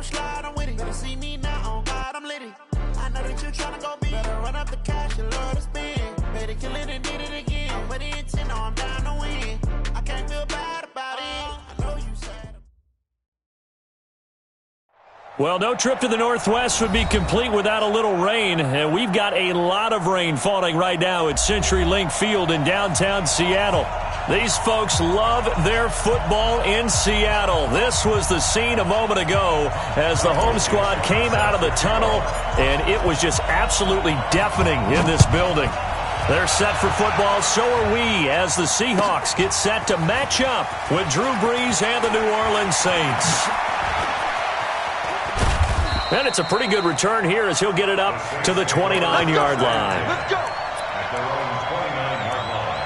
slide, I'm with it. Better see me now, on God, I'm litty. I know that you tryna go big. Better run up the cash, you love to spend. Better kill it and did it again. I'm with the intent, no, I'm down to win. I can't feel bad about it. I know you said. Well, no trip to the Northwest would be complete without a little rain, and we've got a lot of rain falling right now at CenturyLink Field in downtown Seattle. These folks love their football in Seattle. This was the scene a moment ago as the home squad came out of the tunnel, and it was just absolutely deafening in this building. They're set for football, so are we, as the Seahawks get set to match up with Drew Brees and the New Orleans Saints. And it's a pretty good return here as he'll get it up to the 29-yard line. Let's go. At their own 29-yard line.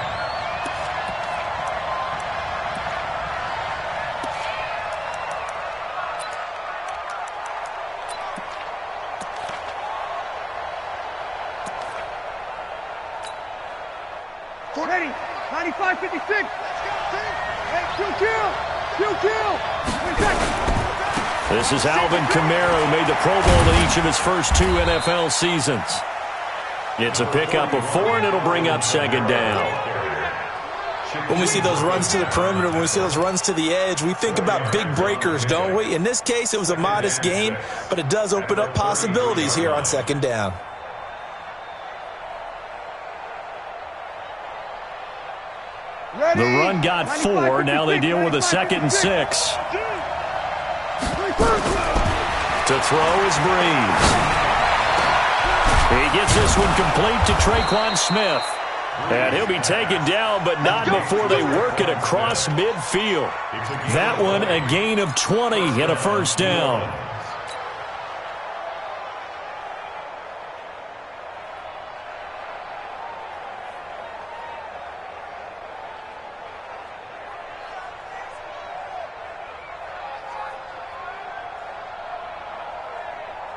Ready, 95-56. Let's go, team. Hey, kill. This is Alvin Kamara, who made the Pro Bowl in each of his first 2 NFL seasons. It's a pickup of 4, and it'll bring up second down. When we see those runs to the perimeter, when we see those runs to the edge, we think about big breakers, don't we? In this case, it was a modest gain, but it does open up possibilities here on second down. The run got 4. Now they deal with a 2nd and 6. To throw is Brees. He gets this one complete to Traquan Smith. And he'll be taken down, but not before they work it across midfield. That one a gain of 20 and a first down.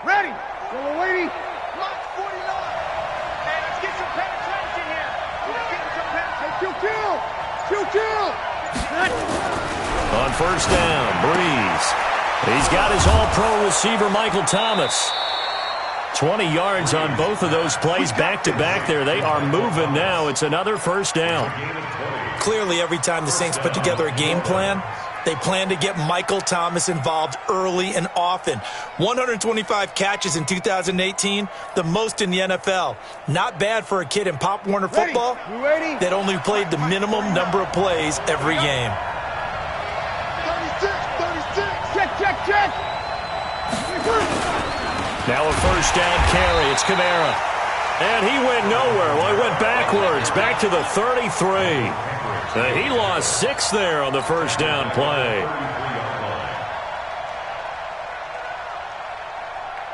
Ready. Yellow lady. Mark 49. Hey, let's get some penetration here. Let's get some penetration. Kill. On first down, Brees. He's got his all-pro receiver, Michael Thomas. 20 yards on both of those plays back-to-back there. They are moving now. It's another first down. Clearly, every time the Saints put together a game plan, they plan to get Michael Thomas involved early and often. 125 catches in 2018, the most in the NFL. Not bad for a kid in Pop Warner football that only played the minimum number of plays every game. 36. Check. Now a first down carry. It's Kamara. And he went nowhere. Well, he went backwards, back to the 33. He lost 6 there on the first down play.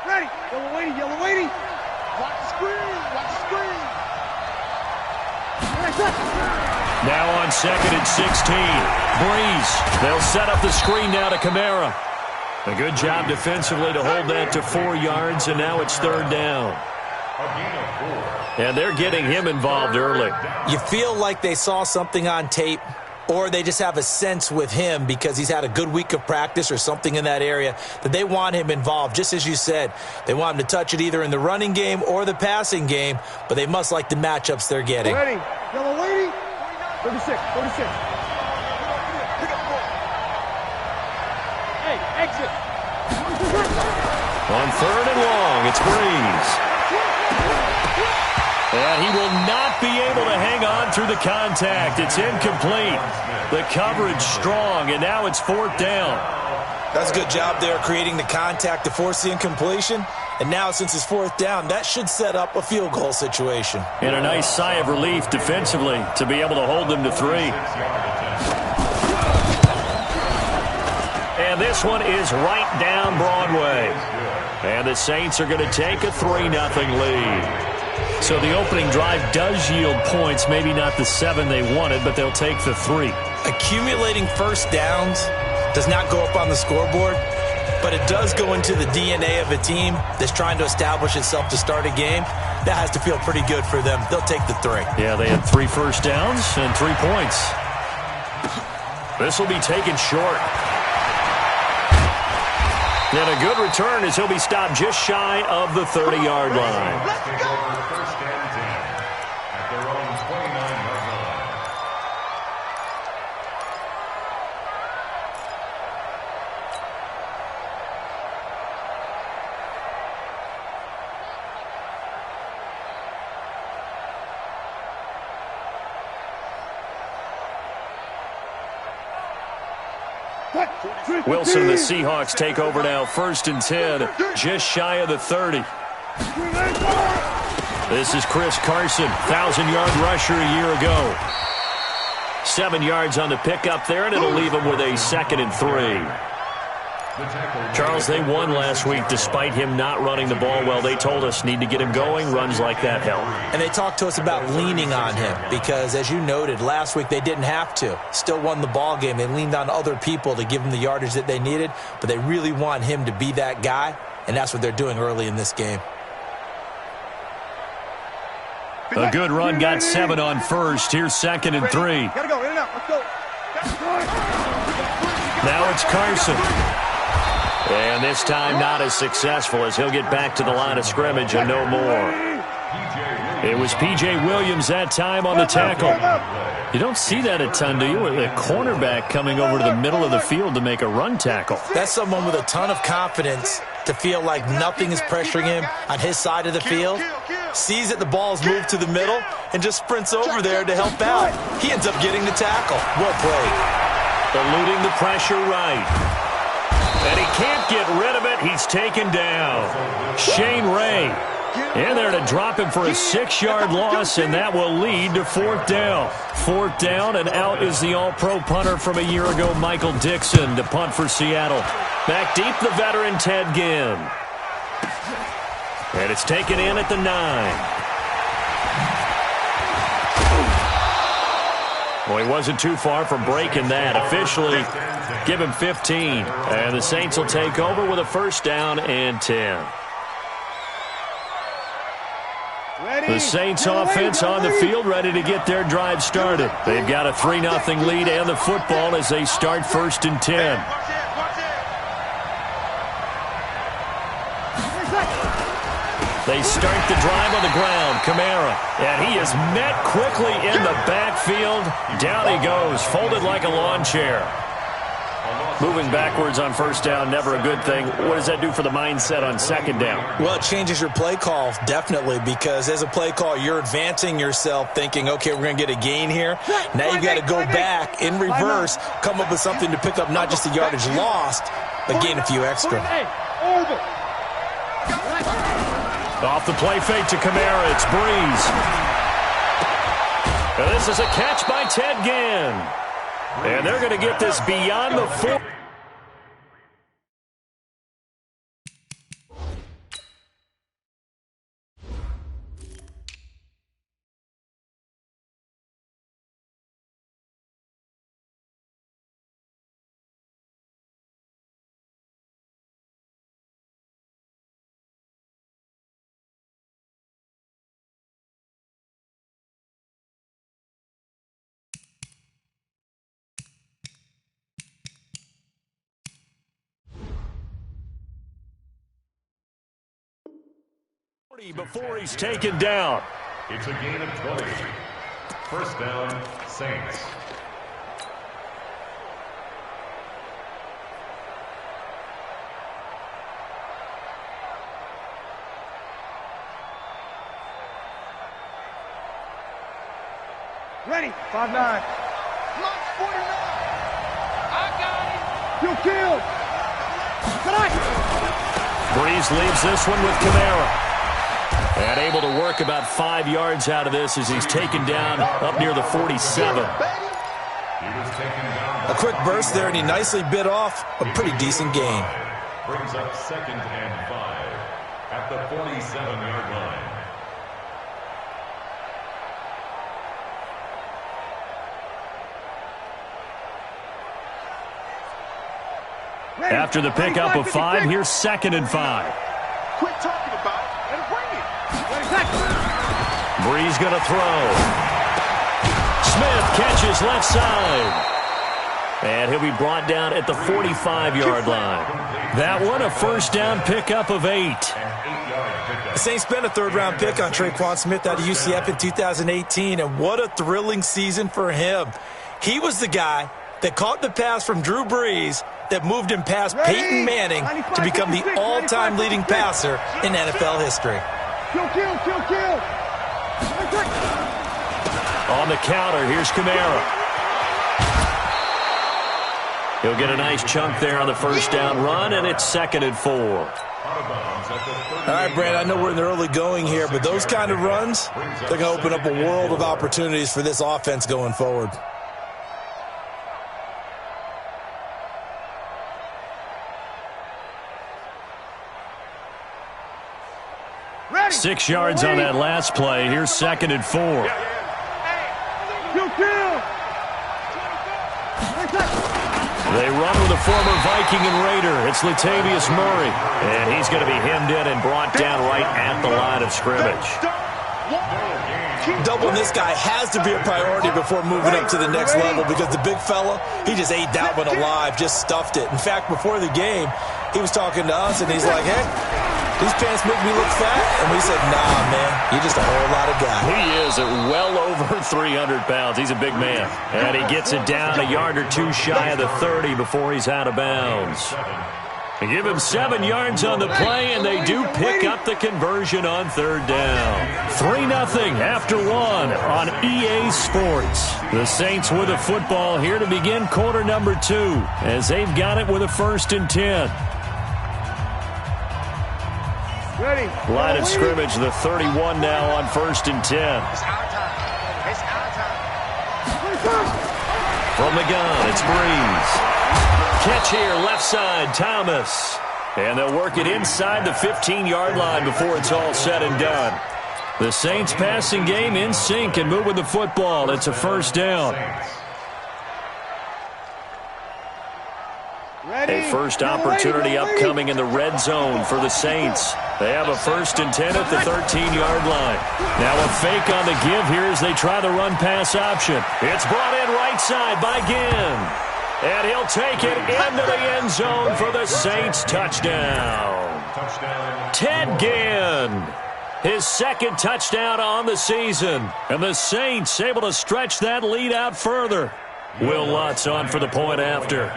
Ready. Yellow lady. Watch the screen. Now on 2nd and 16. Brees. They'll set up the screen now to Kamara. A good job defensively to hold that to 4 yards, and now it's third down. And they're getting him involved early. You feel like they saw something on tape, or they just have a sense with him because he's had a good week of practice or something in that area that they want him involved. Just as you said, they want him to touch it either in the running game or the passing game, but they must like the matchups they're getting. Ready. Yellow lady. 36. Hey, exit. On 3rd and long, it's Brees. And he will not be able to hang on through the contact. It's incomplete. The coverage strong, and now it's 4th down. That's a good job there creating the contact to force the incompletion. And now since it's 4th down, that should set up a field goal situation. And a nice sigh of relief defensively to be able to hold them to 3. And this one is right down Broadway. And the Saints are going to take a 3-0 lead. So the opening drive does yield points, maybe not the 7 they wanted, but they'll take the 3. Accumulating first downs does not go up on the scoreboard, but it does go into the DNA of a team that's trying to establish itself to start a game. That has to feel pretty good for them. They'll take the 3. Yeah, they had 3 first downs and 3 points. This will be taken short. And a good return as he'll be stopped just shy of the 30-yard line. Let's take over first and 10 at their own 29-yard line. Wilson, the Seahawks take over now, first and 10, just shy of the 30. This is Chris Carson, 1,000-yard rusher a year ago. 7 yards on the pickup there, and it'll leave him with a 2nd and 3. Charles, they won last week despite him not running the ball well. They told us need to get him going. Runs like that help. And they talked to us about leaning on him because, as you noted, last week they didn't have to. Still won the ball game. They leaned on other people to give them the yardage that they needed, but they really want him to be that guy, and that's what they're doing early in this game. A good run, got 7 on first. Here's 2nd and 3. Gotta go, in and out. Let's go. Now it's Carson. And this time not as successful as he'll get back to the line of scrimmage and no more. It was P.J. Williams that time on the tackle. You don't see that a ton, do you? With a cornerback coming over to the middle of the field to make a run tackle. That's someone with a ton of confidence to feel like nothing is pressuring him on his side of the field. Sees that the ball's moved to the middle and just sprints over there to help out. He ends up getting the tackle. Well played. Eluding the pressure right. And he can't get rid of it. He's taken down. Shane Ray in there to drop him for a 6-yard loss, and that will lead to 4th down. 4th down, and out is the all-pro punter from a year ago, Michael Dixon, to punt for Seattle. Back deep, the veteran Ted Ginn. And it's taken in at the 9. Well, he wasn't too far from breaking that. Officially, give him 15. And the Saints will take over with a 1st down and 10. The Saints offense on the field, ready to get their drive started. They've got a 3-0 lead and the football as they start 1st and 10. They start the drive on the ground. Kamara, and he is met quickly in the backfield. Down he goes, folded like a lawn chair. Moving backwards on 1st down, never a good thing. What does that do for the mindset on 2nd down? Well, it changes your play call, definitely, because as a play call, you're advancing yourself thinking, okay, we're going to get a gain here. Now you got to go back in reverse, come up with something to pick up not just the yardage lost, but gain a few extra. Off the play fake to Kamara, it's Breeze. And this is a catch by Ted Ginn. And they're going to get this beyond the 4. Before he's taken down. It's a gain of 20. 1st down, Saints. Ready. 5-9. Block 49. I got it. Kill. Breeze leaves this one with Kamara. And able to work about 5 yards out of this as he's taken down up near the 47. A quick burst there, and he nicely bit off a pretty decent gain. Brings up 2nd and 5 at the 47-yard line. After the pickup of 5, here's 2nd and 5. Quit talking about it and bring it. Breeze going to throw. Smith catches left side. And he'll be brought down at the 45-yard line. That one, a first down pickup of 8. The Saints spent a third-round pick on Traquan Smith out of UCF in 2018, and what a thrilling season for him. He was the guy that caught the pass from Drew Brees that moved him past Peyton Manning to become the all-time leading passer in NFL history. Kill. On the counter, here's Kamara. He'll get a nice chunk there on the first down run, and it's 2nd and 4. All right, Brand, I know we're in the early going here, but those kind of runs, they're going to open up a world of opportunities for this offense going forward. Ready. 6 yards on that last play. Here's 2nd and 4. Kill. They run with a former Viking and Raider. It's Latavius Murray. And he's going to be hemmed in and brought down right at the line of scrimmage. Doubling this guy has to be a priority before moving up to the next level because the big fella, he just ate that one alive, just stuffed it. In fact, before the game, he was talking to us, and he's like, hey, these pants make me look fat. And we said, nah, man, you're just a whole lot of guy. He is at well over 300 pounds. He's a big man. And he gets it down a yard or two shy of the 30 before he's out of bounds. They give him 7 yards on the play, and they do pick up the conversion on 3rd down. 3-0 after 1 on EA Sports. The Saints with the football here to begin quarter number 2 as they've got it with a 1st and 10. Ready. Line of scrimmage, the 31 now on 1st and 10. It's our time. From the gun, it's Brees. Catch here, left side, Thomas. And they'll work it inside the 15-yard line before it's all said and done. The Saints passing game in sync and moving the football. It's a 1st down. A first opportunity upcoming in the red zone for the Saints. They have a 1st and 10 at the 13-yard line. Now a fake on the give here as they try the run-pass option. It's brought in right side by Ginn. And he'll take it into the end zone for the Saints touchdown. Ted Ginn, his 2nd touchdown on the season. And the Saints able to stretch that lead out further. Will Lutz on for the point after.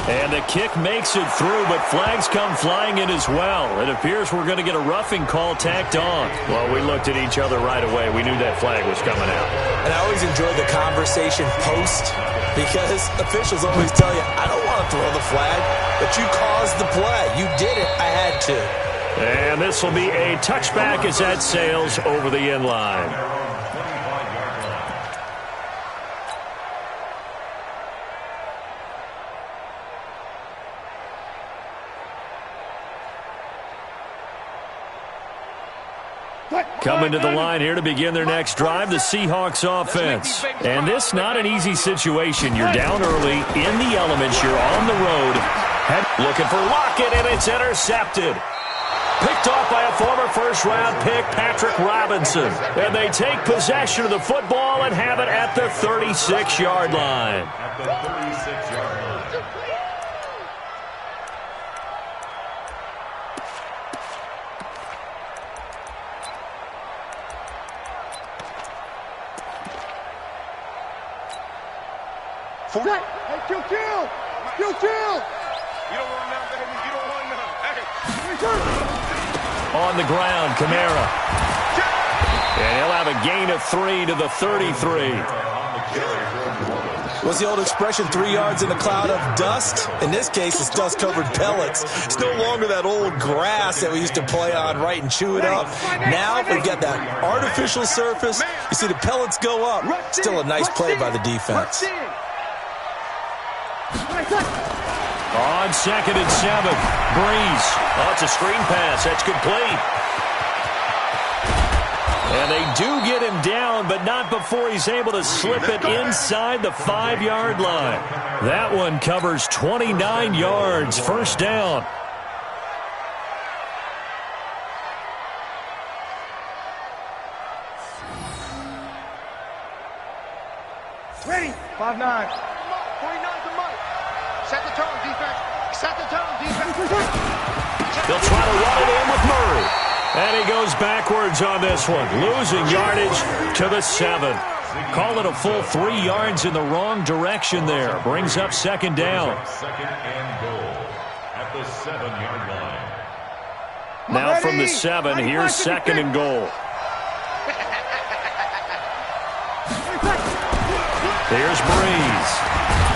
And the kick makes it through, but flags come flying in as well. It appears we're going to get a roughing call tacked on. Well, we looked at each other right away. We knew that flag was coming out. And I always enjoy the conversation post because officials always tell you, I don't want to throw the flag, but you caused the play. You did it. I had to. And this will be a touchback as that sails over the end line. Coming to the line here to begin their next drive, the Seahawks offense. And this not an easy situation. You're down early, in the elements, you're on the road. Looking for Lockett, and it's intercepted. Picked off by a former first-round pick, Patrick Robinson. And they take possession of the football and have it at the 36-yard line. At the 36-yard line. Hey, kill. You don't run now, baby. You don't run now. Hey. On the ground, Kamara. And he'll have a gain of 3 to the 33. What's the old expression, 3 yards in a cloud of dust? In this case, it's dust-covered pellets. It's no longer that old grass that we used to play on, right, and chew it up. Now we've got that artificial surface. You see the pellets go up. Still a nice play by the defense. On 2nd and 7, Brees. Oh, it's a screen pass. That's complete. And they do get him down, but not before he's able to slip it inside the 5-yard line. That one covers 29 yards. 1st down. Ready. 5'9". 49's the mark. Set the tone, defense. Set the tone, defense. They'll try to run it in with Murray. And he goes backwards on this one, losing yardage to the 7. Call it a full 3 yards in the wrong direction there. Brings up second down. Second and goal at the 7-yard line. Now from the 7, here's second and goal. Here's Breeze.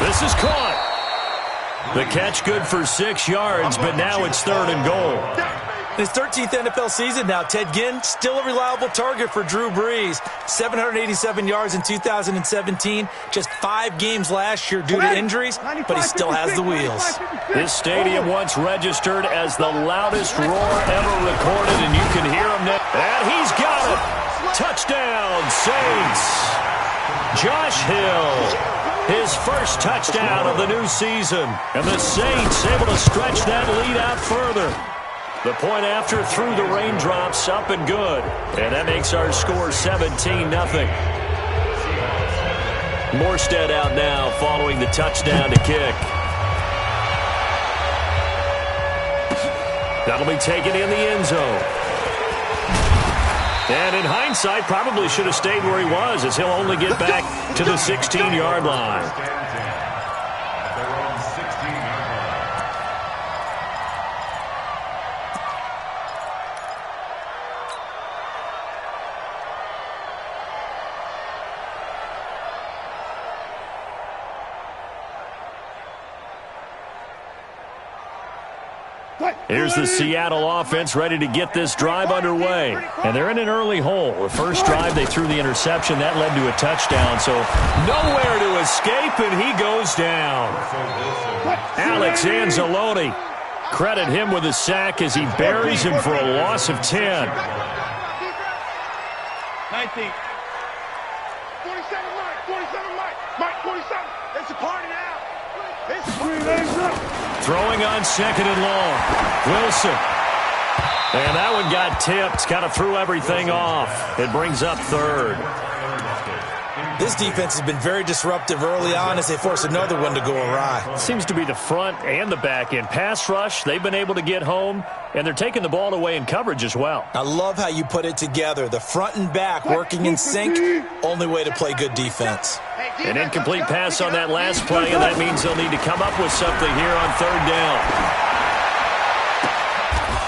This is caught. The catch good for 6 yards, but now it's third and goal. In his 13th NFL season now, Ted Ginn still a reliable target for Drew Brees. 787 yards in 2017, just 5 games last year due to injuries, but he still has the wheels. This stadium once registered as the loudest roar ever recorded, and you can hear him now. And he's got it. Touchdown, Saints. Josh Hill, his first touchdown of the new season. And the Saints able to stretch that lead out further. The point after through the raindrops, up and good. And that makes our score 17-0. Morstead out now following the touchdown to kick. That'll be taken in the end zone. And in hindsight, probably should have stayed where he was, as he'll only get back to the 16-yard line. Here's the Seattle offense ready to get this drive underway. And they're in an early hole. The first drive, they threw the interception. That led to a touchdown. So nowhere to escape, and he goes down. Alex Anzalone, credit him with a sack as he buries him for a loss of 10. 19. 47, Mike, 47. It's a party now. It's a party. Throwing on second and long. Wilson. And that one got tipped. Kind of threw everything off. It brings up third. This defense has been very disruptive early on as they force another one to go awry. Seems to be the front and the back end. Pass rush, they've been able to get home, and they're taking the ball away in coverage as well. I love how you put it together. The front and back working in sync, only way to play good defense. An incomplete pass on that last play, and that means they'll need to come up with something here on third down.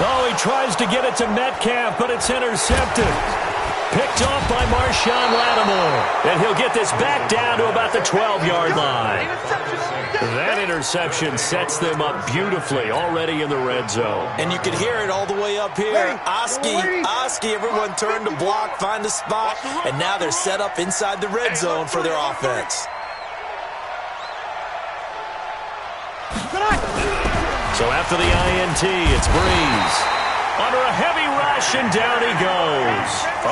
Oh, he tries to get it to Metcalf, but it's intercepted. Picked off by Marshawn Lattimore. And he'll get this back down to about the 12-yard line. That interception sets them up beautifully already in the red zone. And you can hear it all the way up here. Oski, everyone turned to block, find a spot, and now they're set up inside the red zone for their offense. So after the INT, it's Breeze. Under a heavy rush, and down he goes.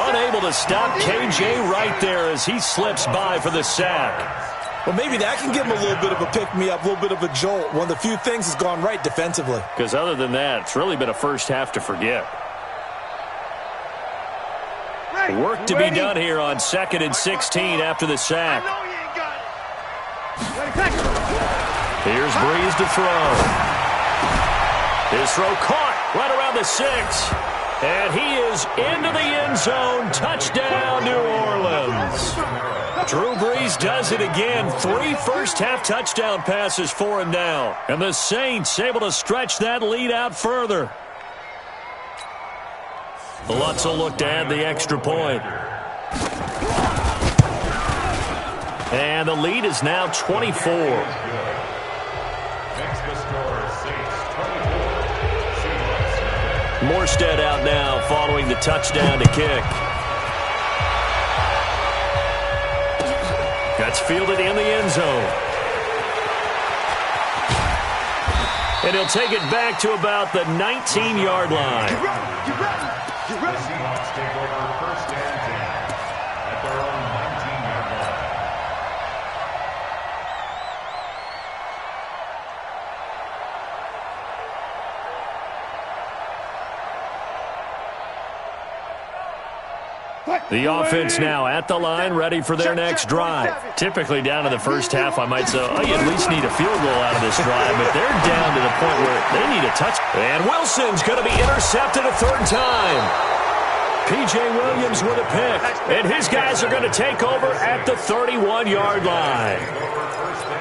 Unable to stop KJ right there as he slips by for the sack. Well, maybe that can give him a little bit of a pick-me-up, a little bit of a jolt. One of the few things has gone right defensively. Because other than that, it's really been a first half to forget. Work to be done here on 2nd and 16 after the sack. Here's Breeze to throw. His throw caught right around the 6. And he is into the end zone. Touchdown, New Orleans. Drew Brees does it again. 3 first-half touchdown passes for him now. And the Saints able to stretch that lead out further. Lutz will look to add the extra point. And the lead is now 24. Morstead out now following the touchdown to kick. That's fielded in the end zone. And he'll take it back to about the 19-yard line. The Seahawks take over first and 10 at their own 19-yard line. The offense now at the line, ready for their next drive. Typically down in the first half, I might say, oh, you at least need a field goal out of this drive, but they're down to the point where they need a touch. And Wilson's going to be intercepted a third time. P.J. Williams with a pick, and his guys are going to take over at the 31-yard line.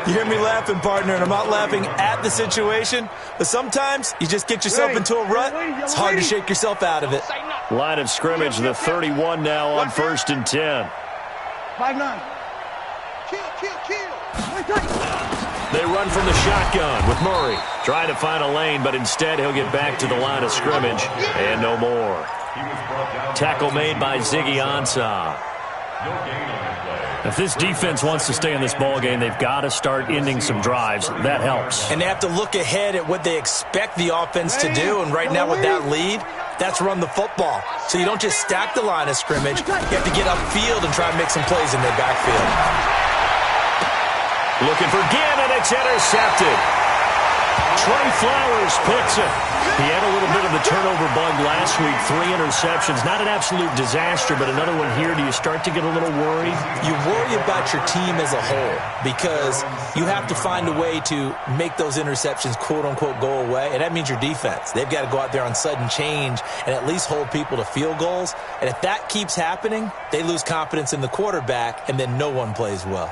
You hear me laughing, partner, and I'm not laughing at the situation, but sometimes you just get yourself into a rut. It's hard to shake yourself out of it. Line of scrimmage, the 31 now on 1st and 10. 5-9. Kill. They run from the shotgun with Murray. Trying to find a lane, but instead he'll get back to the line of scrimmage, and no more. Tackle made by Ziggy Ansah. If this defense wants to stay in this ballgame, they've got to start ending some drives. That helps. And they have to look ahead at what they expect the offense to do, and right now with that lead, that's run the football. So you don't just stack the line of scrimmage. You have to get upfield and try and make some plays in their backfield. Looking for Gannon, it's intercepted. Trey Flowers picks it. He had a little bit of the turnover bug last week. 3 interceptions. Not an absolute disaster, but another one here. Do you start to get a little worried? You worry about your team as a whole because you have to find a way to make those interceptions, quote-unquote, go away, and that means your defense. They've got to go out there on sudden change and at least hold people to field goals. And if that keeps happening, they lose confidence in the quarterback, and then no one plays well.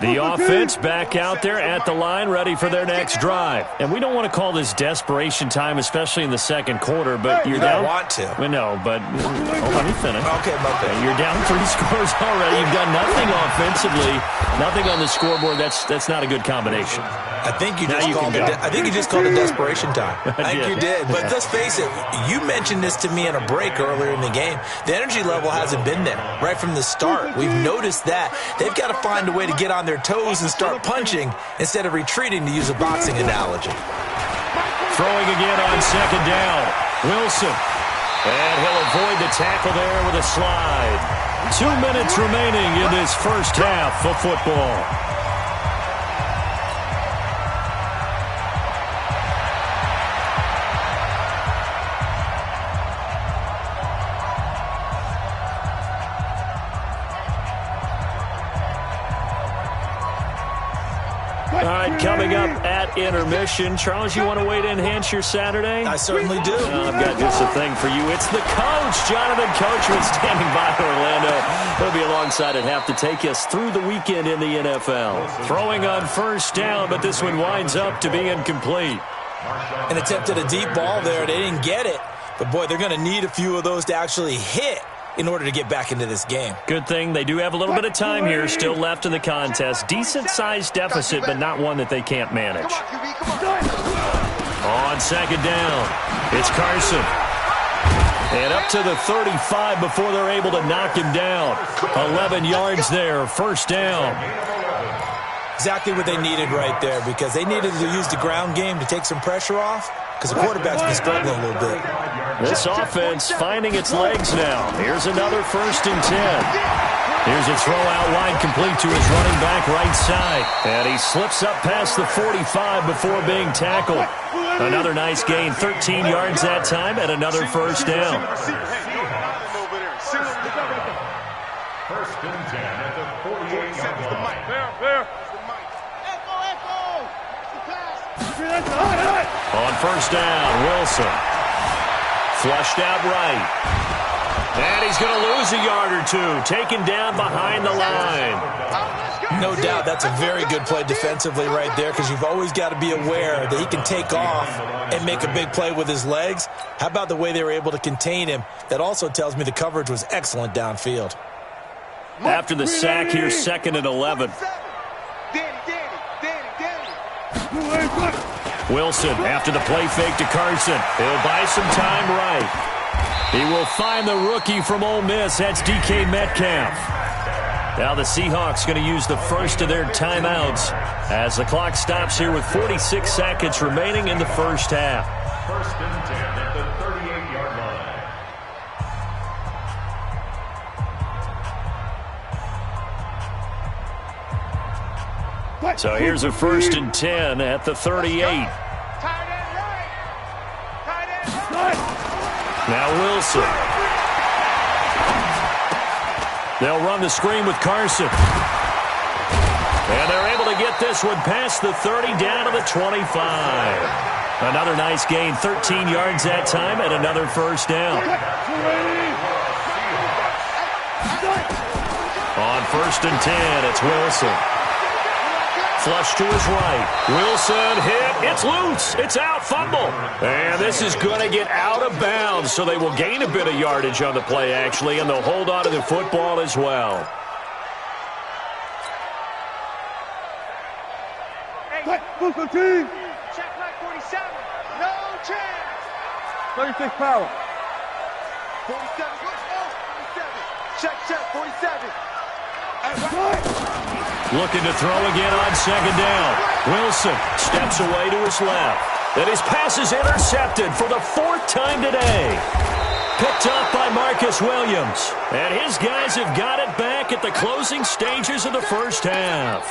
The offense back out there at the line, ready for their next drive. And we don't want to call this desperation time, especially in the second quarter, but you're down. You don't want to. Well, no, but let me finish. Okay, you're down 3 scores already. You've done nothing offensively, nothing on the scoreboard. That's not a good combination. I think you just called it desperation time. I think you did. But let's face it, you mentioned this to me in a break earlier in the game. The energy level hasn't been there right from the start. We've noticed that. They've got to find a way to get on their toes and start punching instead of retreating, to use a boxing analogy. Throwing again on second down. Wilson. And he'll avoid the tackle there with a slide. 2 minutes remaining in this first half of football. All right, coming up at intermission. Charles, you want to wait to enhance your Saturday? I certainly do. I've got just a thing for you. It's the coach, Jonathan Coachman, standing by Orlando. He'll be alongside at half to take us through the weekend in the NFL. Throwing on first down, but this one winds up to be incomplete. An attempt at a deep ball there. They didn't get it. But, boy, they're going to need a few of those to actually hit in order to get back into this game. Good thing they do have a little bit of time here still left in the contest. Decent-sized deficit, but not one that they can't manage. On second down, it's Carson. And up to the 35 before they're able to knock him down. 11 yards there, first down. Exactly what they needed right there, because they needed to use the ground game to take some pressure off, because the quarterback's been struggling a little bit. This offense finding its legs now. Here's another 1st and 10. Here's a throw out wide, complete to his running back right side. And he slips up past the 45 before being tackled. Another nice gain, 13 yards that time, and another first down. 1st and 10 at the 48-yard line. On first down, Wilson. Flushed out right. And he's going to lose a yard or two. Taken down behind the line. No doubt that's a very good play defensively right there, because you've always got to be aware that he can take off and make a big play with his legs. How about the way they were able to contain him? That also tells me the coverage was excellent downfield. After the sack here, 2nd and 11. Wilson, after the play fake to Carson. He'll buy some time right. He will find the rookie from Ole Miss. That's DK Metcalf. Now the Seahawks going to use the first of their timeouts as the clock stops here with 46 seconds remaining in the first half. 1st and 10 at the 38-yard line. So here's a 1st and 10 at the 38. Now Wilson. They'll run the screen with Carson. And they're able to get this one past the 30 down to the 25. Another nice gain, 13 yards that time, and another first down. On 1st and 10, it's Wilson. Flush to his right. Wilson hit. It's loose. It's out. Fumble. And this is going to get out of bounds, so they will gain a bit of yardage on the play, actually, and they'll hold on to the football as well. Check back 47. No chance. 36 power. 47. 47. Check 47. Looking to throw again on 2nd down. Wilson steps away to his left. And his pass is intercepted for the 4th time today. Picked up by Marcus Williams. And his guys have got it back at the closing stages of the first half.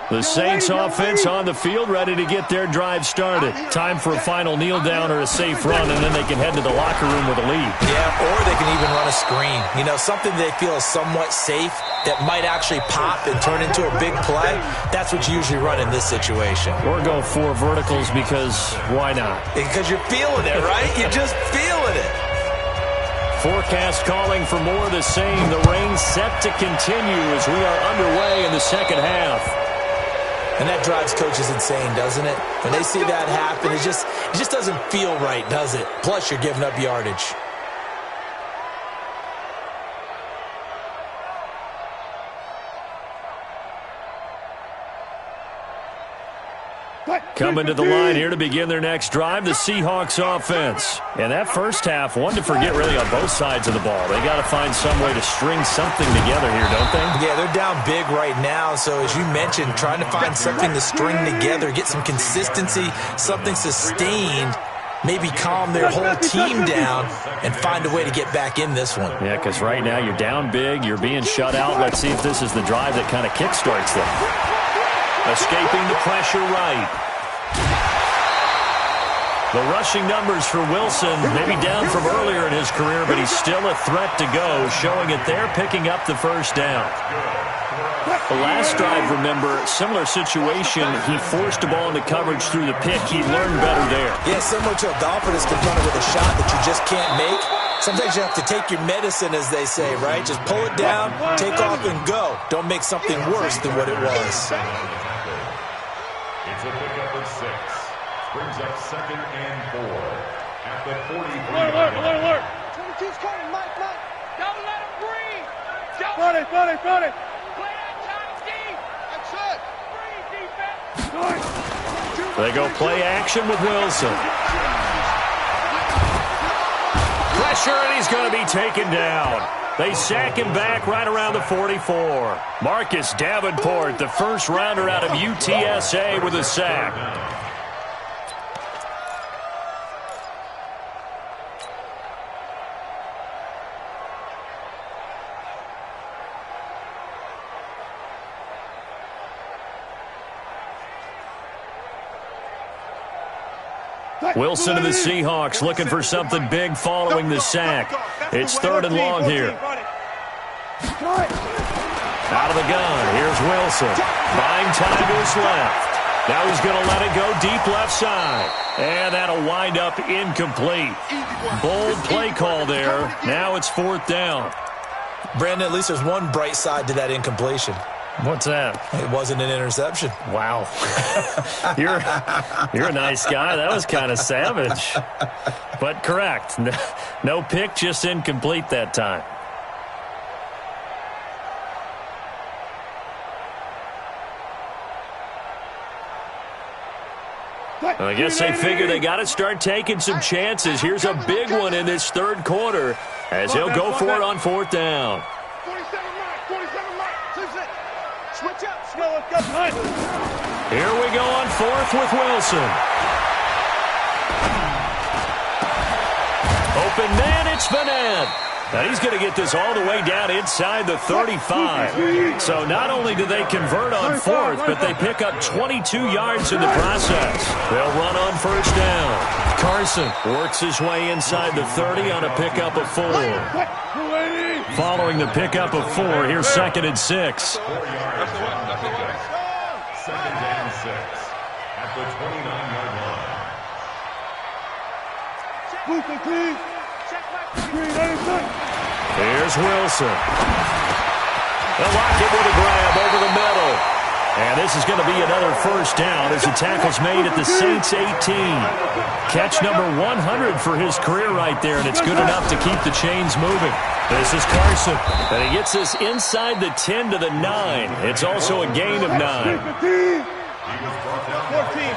The Saints offense on the field, ready to get their drive started. Time for a final kneel down or a safe run, and then they can head to the locker room with a lead. Yeah, or they can even run a screen. You know, something they feel is somewhat safe that might actually pop and turn into a big play. That's what you usually run in this situation. Or go 4 verticals because why not? Because you're feeling it, right? You're just feeling it. Forecast calling for more of the same. The rain set to continue as we are underway in the second half. And that drives coaches insane, doesn't it? When they see that happen, it just doesn't feel right, does it? Plus, you're giving up yardage. Coming to the line here to begin their next drive, the Seahawks offense. And that first half, one to forget really on both sides of the ball. They got to find some way to string something together here, don't they? Yeah, they're down big right now. So as you mentioned, trying to find something to string together, get some consistency, something sustained, maybe calm their whole team down and find a way to get back in this one. Yeah, because right now you're down big, you're being shut out. Let's see if this is the drive that kind of kickstarts them. Escaping the pressure right. The rushing numbers for Wilson, maybe down from earlier in his career, but he's still a threat to go, showing it there, picking up the first down. The last drive, remember, similar situation. He forced a ball into coverage through the pick. He learned better there. Yeah, similar to a golfer that's confronted with a shot that you just can't make. Sometimes you have to take your medicine, as they say, right? Just pull it down, take off, and go. Don't make something worse than what it was. It's a pickup of 6. Brings up 2nd and 4 at the 43. Alert. 22's coming, Mike. Don't let him breathe. Front it. Play that time deep. That's it. Breathe, defense. They go play action with Wilson. Pressure, and he's going to be taken down. They sack him back right around the 44. Marcus Davenport, the first rounder out of UTSA, with a sack. Wilson and the Seahawks looking for something big following the sack. It's 3rd and long here. Out of the gun. Here's Wilson. Buying time to his left. Now he's going to let it go deep left side. And that'll wind up incomplete. Bold play call there. Now it's 4th down. Brandon, at least there's one bright side to that incompletion. What's that? It wasn't an interception. Wow. You're a nice guy. That was kind of savage. But correct. No pick, just incomplete that time. I guess they figure they got to start taking some chances. Here's a big one in this 3rd quarter as he'll go for it on 4th down. 47 mark. Switch up. Here we go on 4th with Wilson. Open man, it's Vanette. Now he's going to get this all the way down inside the 35. So not only do they convert on 4th, but they pick up 22 yards in the process. They'll run on 1st down. Carson works his way inside the 30 on a pickup of 4. Following the pickup of 4, here's 2nd and 6. 4 yards. 2nd and 6 at the 29-yard line. Here's Wilson. They'll lock it with a grab over the middle. And this is going to be another first down as the tackle's made at the Saints 18. Catch number 100 for his career right there, and it's good enough to keep the chains moving. This is Carson, and he gets this inside the 10 to the 9. It's also a gain of 9. He was brought down 14.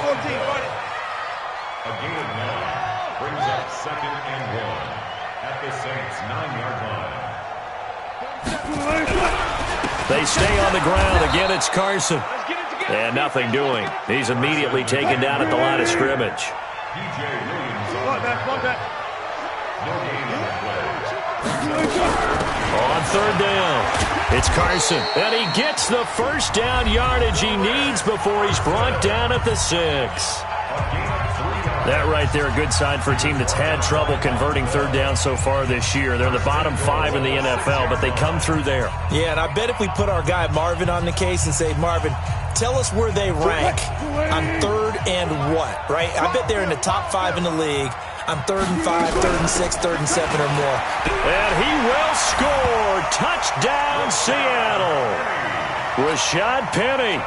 A gain of 9 brings up 2nd and 1 at the Saints' 9-yard line. They stay on the ground. Again, it's Carson. And nothing doing. He's immediately taken down at the line of scrimmage. P.J. Williams on the no gain on the play. On 3rd down, it's Carson. And he gets the first down yardage he needs before he's brought down at the 6. That right there, a good sign for a team that's had trouble converting 3rd down so far this year. They're the bottom 5 in the NFL, but they come through there. Yeah, and I bet if we put our guy Marvin on the case and say, Marvin, tell us where they rank on 3rd and what, right? I bet they're in the top 5 in the league on 3rd and 5, 3rd and 6, 3rd and 7 or more. And he will score. Touchdown, Seattle. Rashad Penny,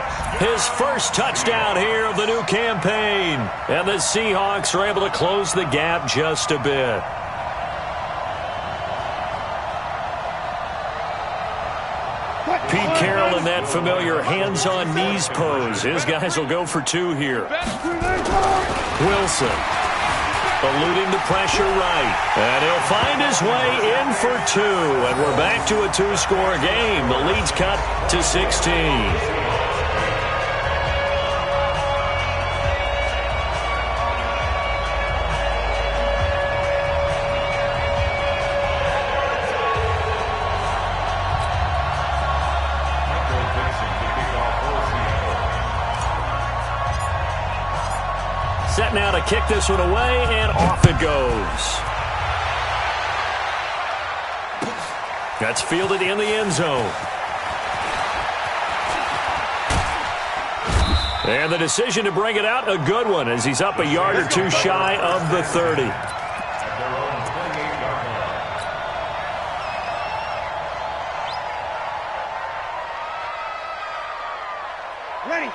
his first touchdown here of the new campaign. And the Seahawks are able to close the gap just a bit. Pete Carroll in that familiar hands-on knees pose. His guys will go for 2 here. Wilson eluding the pressure right. And he'll find his way in for 2. And we're back to a 2-score game. The lead's cut to 16. Set now to kick this one away, and off it goes. That's fielded in the end zone. And the decision to bring it out, a good one, as he's up a yard or 2 shy of the 30.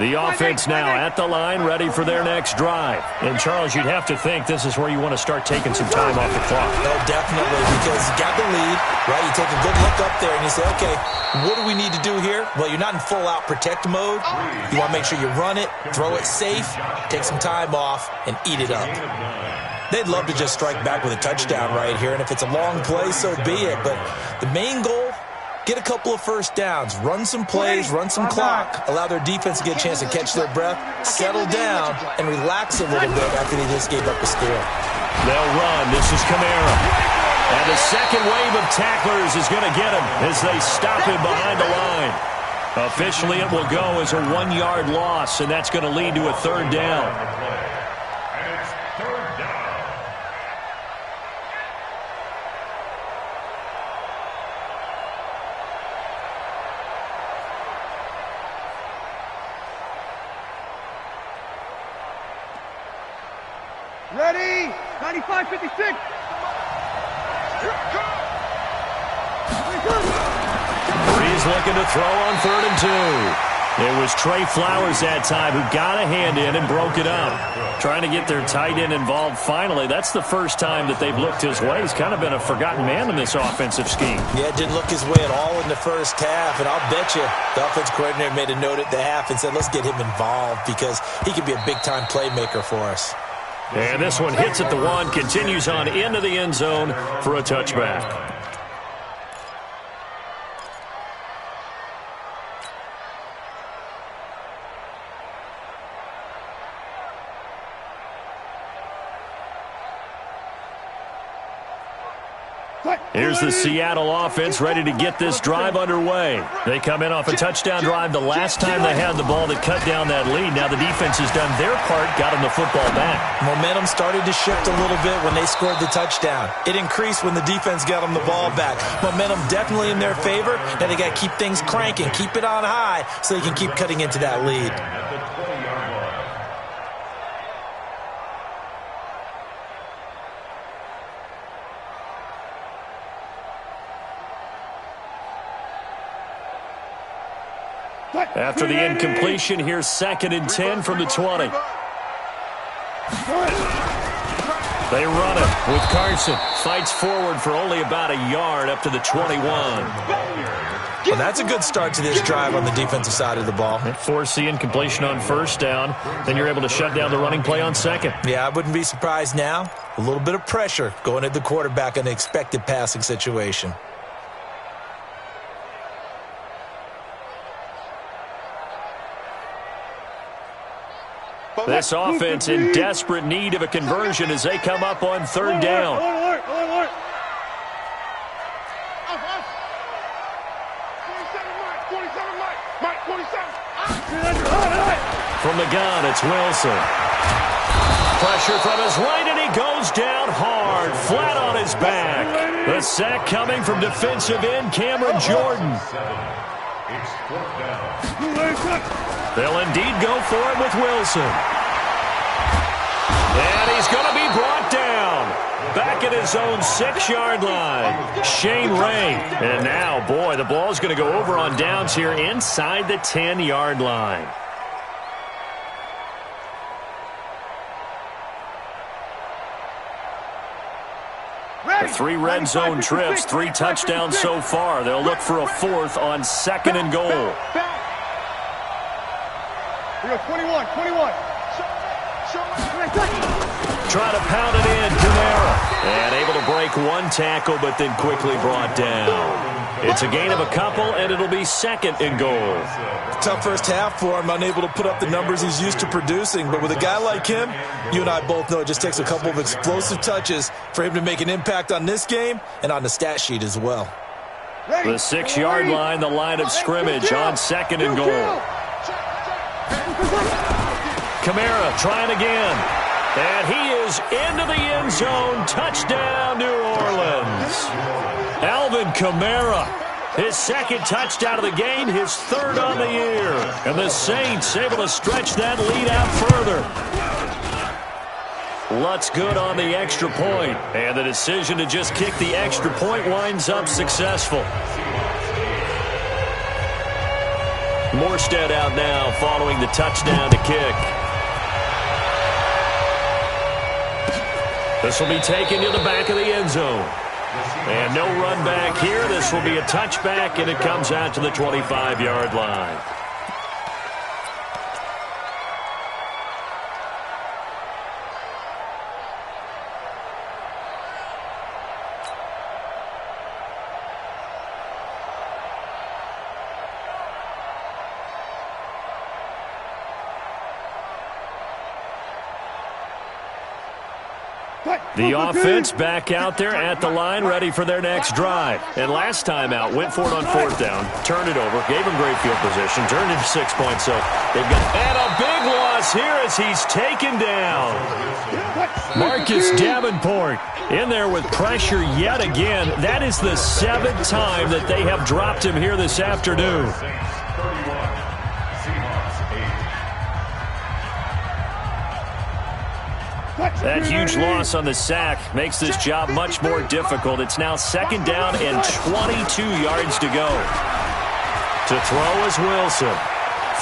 The offense now at the line, ready for their next drive. And, Charles, you'd have to think this is where you want to start taking some time off the clock. Oh, definitely, because you got the lead, right? You take a good look up there and you say, okay, what do we need to do here? Well, you're not in full-out protect mode. You want to make sure you run it, throw it safe, take some time off, and eat it up. They'd love to just strike back with a touchdown right here, and if it's a long play, so be it. But the main goal, get a couple of first downs, run some plays, run some clock, allow their defense to get a chance to catch their breath, settle down, and relax a little bit after they just gave up a score. They'll run. This is Kamara. And the second wave of tacklers is going to get him as they stop him behind the line. Officially, it will go as a 1-yard loss, and that's going to lead to a 3rd down. And it's 3rd down. Ready? 95-56. Breeze looking to throw on 3rd and 2. It was Trey Flowers that time who got a hand in and broke it up. Trying to get their tight end involved finally. That's the first time that they've looked his way. He's kind of been a forgotten man in this offensive scheme. Yeah, it didn't look his way at all in the first half, and I'll bet you the offense coordinator made a note at the half and said, let's get him involved because he could be a big-time playmaker for us. And this one hits at the 1, continues on into the end zone for a touchback. Here's the Seattle offense ready to get this drive underway. They come in off a touchdown drive the last time they had the ball that cut down that lead. Now the defense has done their part, got them the football back. Momentum started to shift a little bit when they scored the touchdown. It increased when the defense got them the ball back. Momentum definitely in their favor. Now they got to keep things cranking, keep it on high so they can keep cutting into that lead. After the incompletion, here's 2nd and 10 from the 20. They run it with Carson. Fights forward for only about a yard up to the 21. Well, that's a good start to this drive on the defensive side of the ball. Force the incompletion on 1st down. Then you're able to shut down the running play on 2nd. Yeah, I wouldn't be surprised now. A little bit of pressure going at the quarterback in an expected passing situation. This offense in desperate need of a conversion as they come up on 3rd down. From the gun, it's Wilson. Pressure from his right, and he goes down hard, flat on his back. The sack coming from defensive end Cameron Jordan. It's 4th down. They'll indeed go for it with Wilson. And he's going to be brought down. Back at his own 6-yard line. Shane Ray. And now, boy, the ball's going to go over on downs here inside the 10-yard line. The 3 red zone trips, 3 touchdowns so far. They'll look for a 4th on 2nd and goal. We go 21. Try to pound it in, Kamara. And able to break 1 tackle, but then quickly brought down. It's a gain of a couple, and it'll be 2nd and goal. Tough first half for him, unable to put up the numbers he's used to producing. But with a guy like him, you and I both know it just takes a couple of explosive touches for him to make an impact on this game and on the stat sheet as well. The 6-yard line, the line of scrimmage on 2nd and goal. Kamara trying again. And he is into the end zone. Touchdown, New Orleans. Alvin Kamara, his 2nd touchdown of the game, his 3rd on the year. And the Saints able to stretch that lead out further. Lutz good on the extra point. And the decision to just kick the extra point winds up successful. Morstead out now following the touchdown to kick. This will be taken to the back of the end zone. And no run back here. This will be a touchback, and it comes out to the 25-yard line. The offense back out there at the line, ready for their next drive. And last time out, went for it on 4th down, turned it over, gave him great field position, turned into 6 points. So they've got and a big loss here as he's taken down. Marcus Davenport in there with pressure yet again. That is the 7th time that they have dropped him here this afternoon. That huge loss on the sack makes this job much more difficult. It's now 2nd down and 22 yards to go. To throw is Wilson.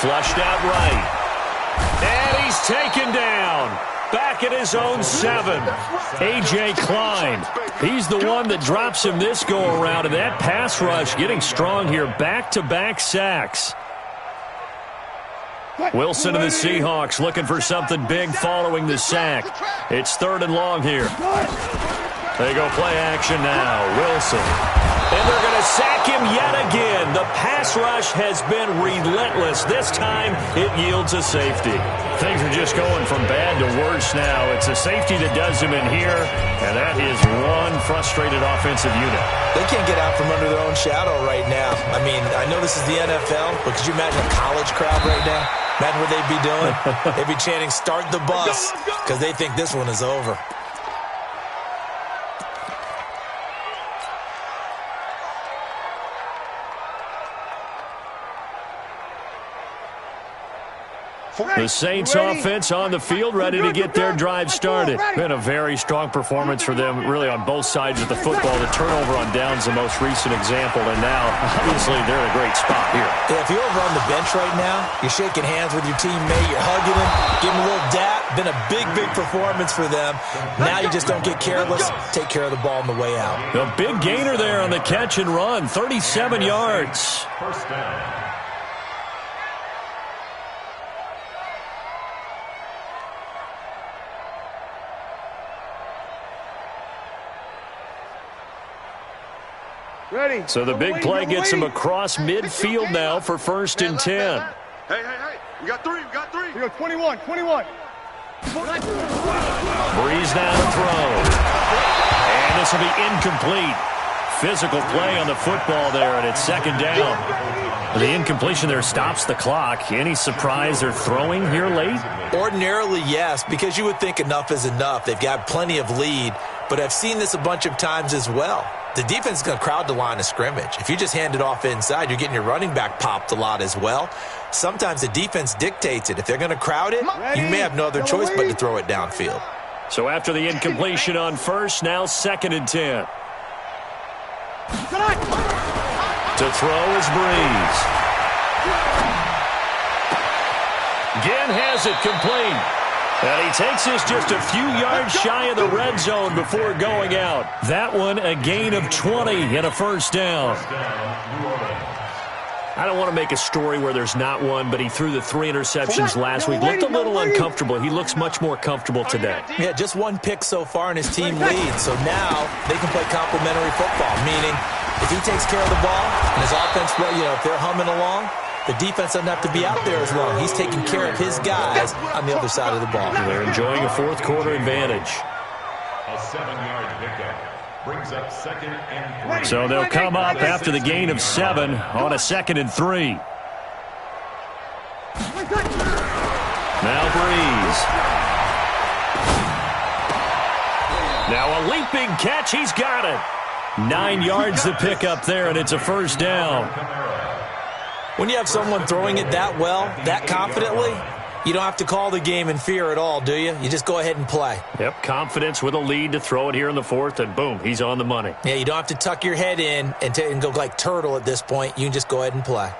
Flushed out right. And he's taken down. Back at his own 7. A.J. Klein. He's the one that drops him this go-around. And that pass rush getting strong here. Back-to-back sacks. Wilson and the Seahawks looking for something big following the sack. It's 3rd and long here. They go play action now. Wilson. And they're going to sack him yet again. The pass rush has been relentless. This time, it yields a safety. Things are just going from bad to worse now. It's a safety that does him in here, and that is one frustrated offensive unit. They can't get out from under their own shadow right now. I mean, I know this is the NFL, but could you imagine a college crowd right now? Imagine what they'd be doing. They'd be chanting, "Start the bus," because they think this one is over. The Saints offense on the field, ready to get their drive started. Been a very strong performance for them, really, on both sides of the football. The turnover on downs the most recent example, and now, obviously, they're in a great spot here. Yeah, if you're over on the bench right now, you're shaking hands with your teammate, you're hugging him, giving him a little dap. Been a big, big performance for them. Now you just don't get careless. Take care of the ball on the way out. A big gainer there on the catch and run, 37 yards. First down. Ready. So the big play gets him across midfield now for 1st and 10. Hey. We got three. We got 21. Breeze now to throw. And this will be incomplete. Physical play on the football there, and it's 2nd down. The incompletion there stops the clock. Any surprise they're throwing here late? Ordinarily, yes, because you would think enough is enough. They've got plenty of lead, but I've seen this a bunch of times as well. The defense is going to crowd the line of scrimmage. If you just hand it off inside, you're getting your running back popped a lot as well. Sometimes the defense dictates it. If they're going to crowd it, you may have no other choice but to throw it downfield. So after the incompletion on 1st, now 2nd and 10. To throw is Breeze. Again has it complete. And he takes this just a few yards shy of the red zone before going out. That one a gain of 20 and a 1st down. I don't want to make a story where there's not one, but he threw the 3 interceptions last week. Looked a little uncomfortable. He looks much more comfortable today. Yeah, just 1 pick so far and his team leads. So now they can play complementary football, meaning if he takes care of the ball and his offense, if they're humming along, the defense doesn't have to be out there as long. He's taking care of his guys on the other side of the ball. They're enjoying a 4th quarter advantage. A 7-yard pickup brings up 2nd and 3. So they'll come up after the gain of 7 on a 2nd and 3. Now Breeze. Now a leaping catch. He's got it. 9 yards to pick up there, and it's a 1st down. When you have someone throwing it that well, that confidently, you don't have to call the game in fear at all, do you? You just go ahead and play. Yep, confidence with a lead to throw it here in the 4th, and boom, he's on the money. Yeah, you don't have to tuck your head in and go like turtle at this point. You can just go ahead and play.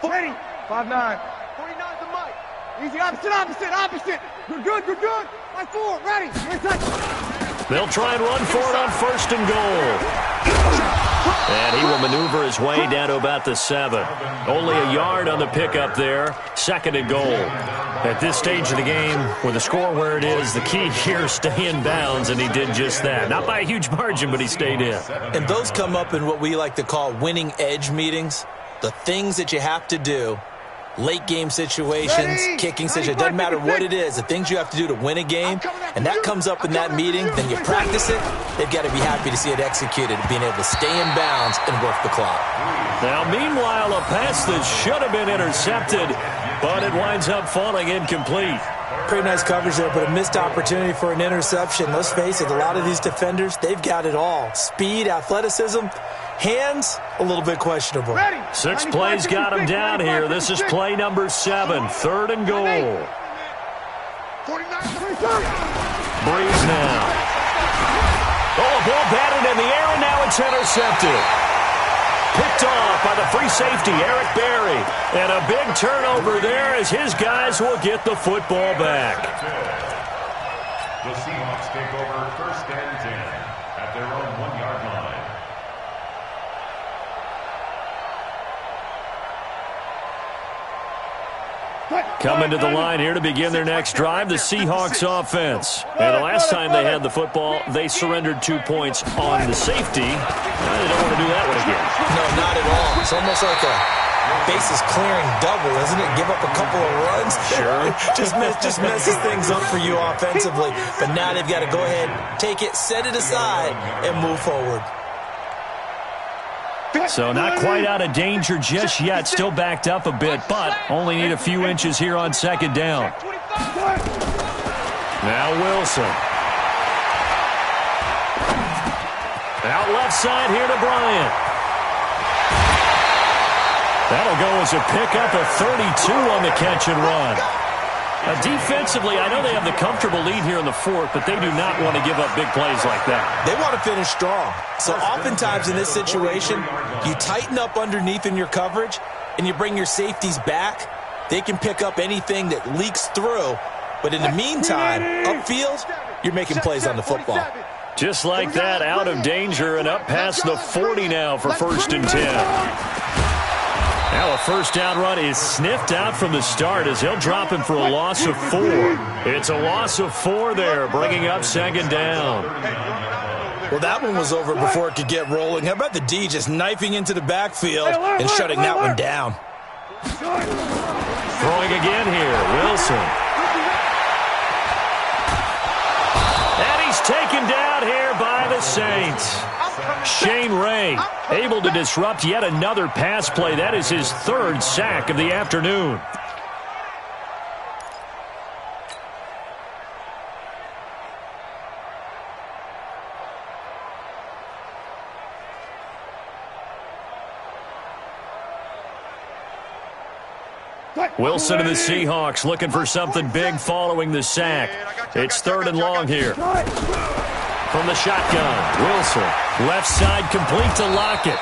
Ready. 5-9. 49's the mic. Easy, opposite. Good. 5-4, ready. They'll try and run for it on 1st and goal. And he will maneuver his way down to about the 7. Only a yard on the pickup there. 2nd and goal. At this stage of the game, with the score where it is, the key here is stay in bounds, and he did just that. Not by a huge margin, but he stayed in. And those come up in what we like to call winning edge meetings. The things that you have to do. Late game situations, kicking situations, doesn't matter what it is, the things you have to do to win a game, and that comes up in that meeting, then you practice it, they've got to be happy to see it executed, being able to stay in bounds and work the clock. Now, meanwhile, a pass that should have been intercepted, but it winds up falling incomplete. Pretty nice coverage there, but a missed opportunity for an interception. Let's face it, a lot of these defenders, they've got it all. Speed, athleticism, hands, a little bit questionable. 6 plays got him down here. This is play number 7, 3rd and goal. Breeze now. Oh, a ball batted in the air, and now it's intercepted. Picked off by the free safety, Eric Berry. And a big turnover there as his guys will get the football back. The Seahawks take over 1st and 10 at their own 1-yard line. Coming to the line here to begin their next drive, the Seahawks offense. And the last time they had the football, they surrendered 2 points on the safety. They don't want to do that one again. No, not at all. It's almost like a bases clearing double, isn't it? Give up a couple of runs. Sure. just messes things up for you offensively. But now they've got to go ahead, take it, set it aside, and move forward. So not quite out of danger just yet. Still backed up a bit, but only need a few inches here on second down. Now Wilson. Out left side here to Bryant. That'll go as a pickup of 32 on the catch and run. Defensively, I know they have the comfortable lead here in the fourth, but they do not want to give up big plays like that. They want to finish strong. So oftentimes in this situation, you tighten up underneath in your coverage, and you bring your safeties back. They can pick up anything that leaks through. But in the meantime, upfield, you're making plays on the football. Just like that, out of danger and up past the 40 now for 1st and 10. Now a first down run is sniffed out from the start as he'll drop him for a loss of 4. It's a loss of 4 there, bringing up second down. Well, that one was over before it could get rolling. How about the D just knifing into the backfield and shutting that one down? Throwing again here, Wilson. And he's taken down here by the Saints. Shane Ray able to disrupt yet another pass play. That is his 3rd sack of the afternoon. Wilson and the Seahawks looking for something big following the sack. It's 3rd and long here. From the shotgun, Wilson, left side complete to Lockett.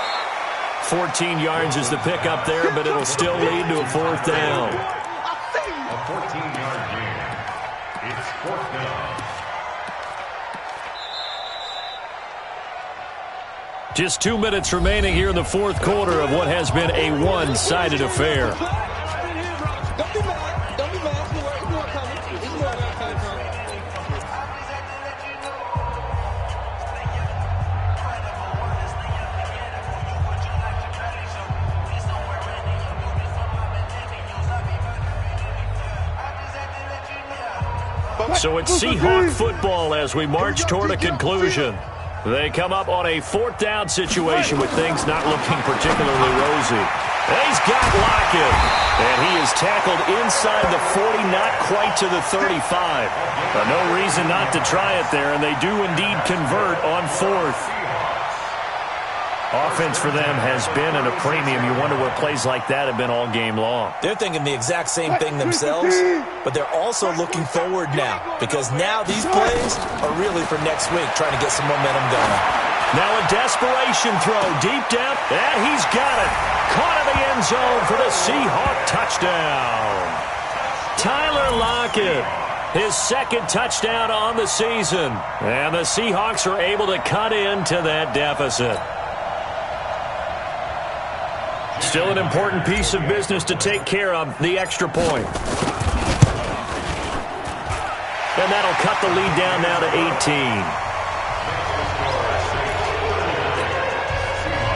14 yards is the pickup there, but it'll still lead to a 4th down. A 14-yard gain. It's 4th down. Just 2 minutes remaining here in the 4th quarter of what has been a one-sided affair. So it's Seahawk football as we march toward a conclusion. They come up on a 4th down situation with things not looking particularly rosy. He's got Lockett, and he is tackled inside the 40, not quite to the 35. But no reason not to try it there, and they do indeed convert on 4th. Offense for them has been at a premium. You wonder what plays like that have been all game long. They're thinking the exact same thing themselves, but they're also looking forward now because now these plays are really for next week, trying to get some momentum going. Now a desperation throw deep down, and he's got it. Caught in the end zone for the Seahawk touchdown. Tyler Lockett, his 2nd touchdown on the season, and the Seahawks are able to cut into that deficit. Still an important piece of business to take care of, the extra point. And that'll cut the lead down now to 18.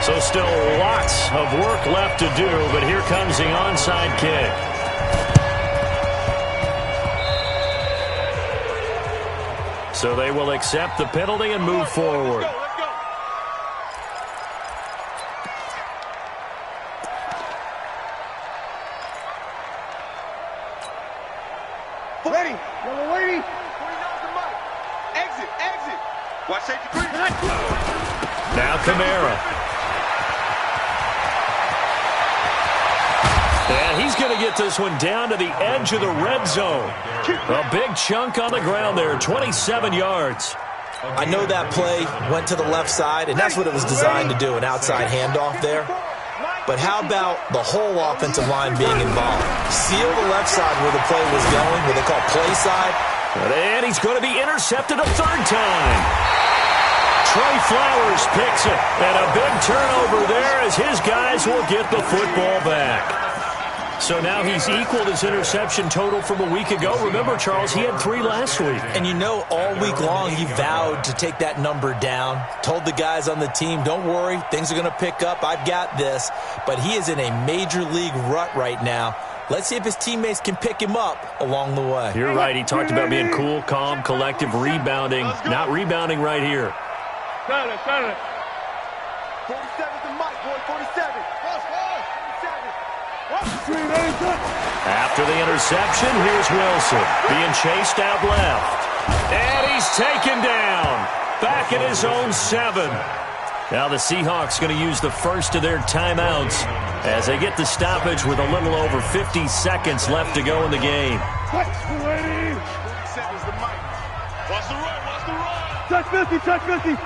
So still lots of work left to do, but here comes the onside kick. So they will accept the penalty and move forward. Ready. Yellow lady. 49 to Mike. Exit. Watch safety 3. Now Kamara. And he's going to get this one down to the edge of the red zone. A big chunk on the ground there, 27 yards. I know that play went to the left side, and that's what it was designed to do, an outside handoff there. But how about the whole offensive line being involved? Seal the left side where the play was going, what they call play side. And he's going to be intercepted a 3rd time. Trey Flowers picks it. And a big turnover there as his guys will get the football back. So now he's equaled his interception total from a week ago. Remember, Charles, he had 3 last week. And you know, all week long he vowed to take that number down. Told the guys on the team, don't worry, things are going to pick up. I've got this. But he is in a major league rut right now. Let's see if his teammates can pick him up along the way. You're right. He talked about being cool, calm, collective, rebounding. Not rebounding right here. 47 to Mike, boy, 47. After the interception, here's Wilson being chased out left. And he's taken down. Back at his own 7. Now the Seahawks going to use the first of their timeouts as they get the stoppage with a little over 50 seconds left to go in the game. Watch the run, touch 50, touch 50. 47.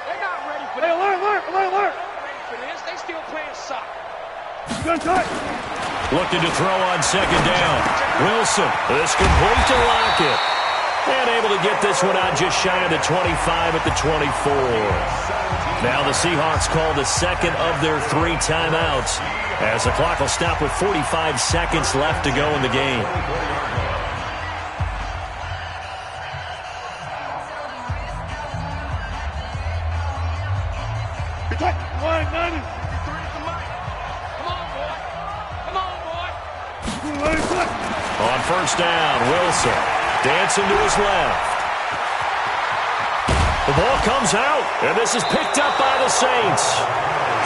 They're not ready for this. Alert. They still playing soccer. Looking to throw on second down. Wilson is complete to Lockett. And able to get this one out just shy of the 25 at the 24. Now the Seahawks call the second of their 3 timeouts as the clock will stop with 45 seconds left to go in the game. On first down, Wilson dancing to his left. The ball comes out, and this is picked up by the Saints.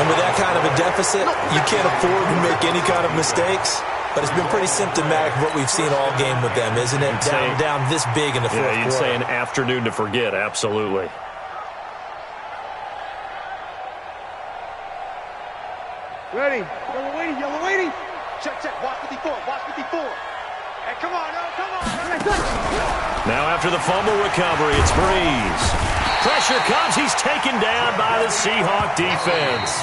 And with that kind of a deficit, you can't afford to make any kind of mistakes. But it's been pretty symptomatic of what we've seen all game with them, isn't it? Down this big in the fourth quarter. You'd say an afternoon to forget, absolutely. Ready. Yellow waiting. Check. Watch 54. Hey, come on. Now after the fumble recovery, it's Breeze. Pressure comes. He's taken down by the Seahawk defense.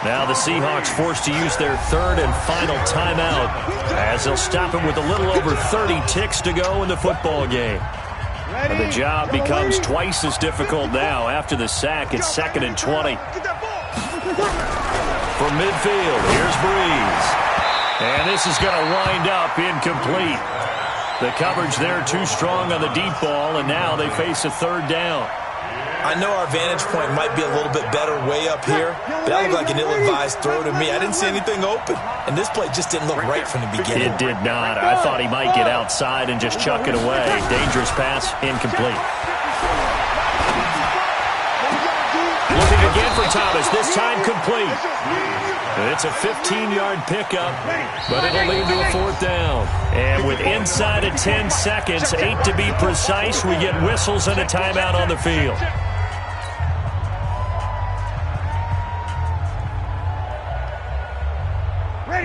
Now the Seahawks forced to use their 3rd and final timeout as they'll stop him with a little over 30 ticks to go in the football game. And the job becomes twice as difficult now after the sack. It's 2nd and 20. From midfield, here's Breeze. And this is going to wind up incomplete. The coverage there too strong on the deep ball, and now they face a 3rd down. I know our vantage point might be a little bit better way up here, but that looked like an ill-advised throw to me. I didn't see anything open, and this play just didn't look right from the beginning. It did not. I thought he might get outside and just chuck it away. Dangerous pass, incomplete. Looking again for Thomas, this time complete. It's a 15-yard pickup, but it'll lead to a 4th down. And with inside of 10 seconds, 8 to be precise, we get whistles and a timeout on the field.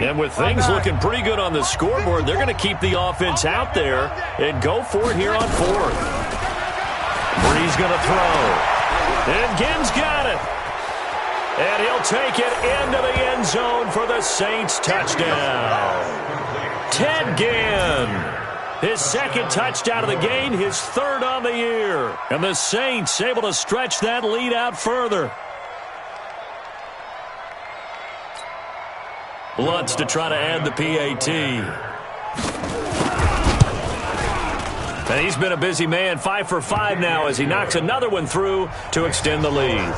And with things looking pretty good on the scoreboard, they're going to keep the offense out there and go for it here on 4th. Breeze going to throw. And Ginn's got it. And he'll take it into the end zone for the Saints touchdown. Ted Ginn, his 2nd touchdown of the game, his 3rd on the year. And the Saints able to stretch that lead out further. Lutz to try to add the PAT. And he's been a busy man, 5 for 5 now as he knocks another one through to extend the lead.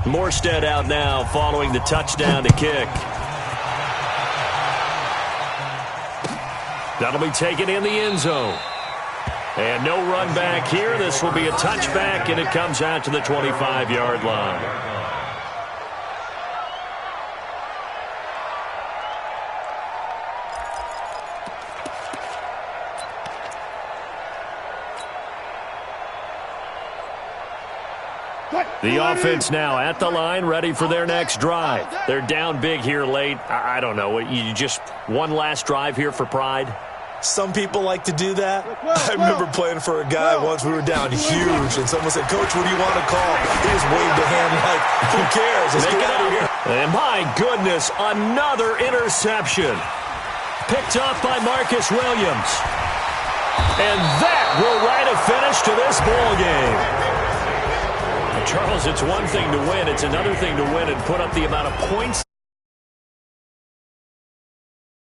Morstead out now following the touchdown to kick. That'll be taken in the end zone. And no run back here. This will be a touchback, and it comes out to the 25-yard line. The offense now at the line, ready for their next drive. They're down big here late. I don't know. You just one last drive here for Pride? Some people like to do that. I remember playing for a guy once. We were down huge, and someone said, "Coach, what do you want to call?" He just waved a hand like, "Who cares? Let's get out of here." And my goodness, another interception. Picked up by Marcus Williams. And that will write a finish to this ball game. Charles, it's one thing to win. It's another thing to win and put up the amount of points.